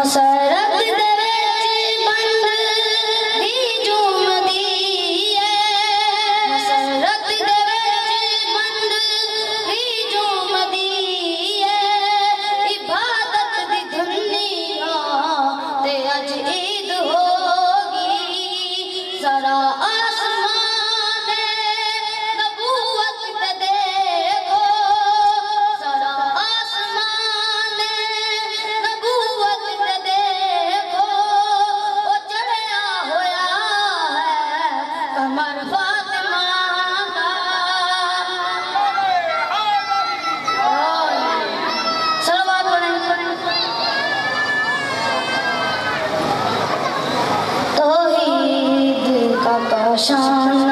मसरत दे बंद दी जुमदी है, मसरत दे बंद दी जुमदी है, इबादत दी दुनिया ते अज ईद होगी। जरा आसमान नबूवत ते देखो, जरा आसमान नबूवत ते देखो, ओ चढ़िया होया है कमर फातिमा दा। सलवात पढ़ें। तौहीद का शान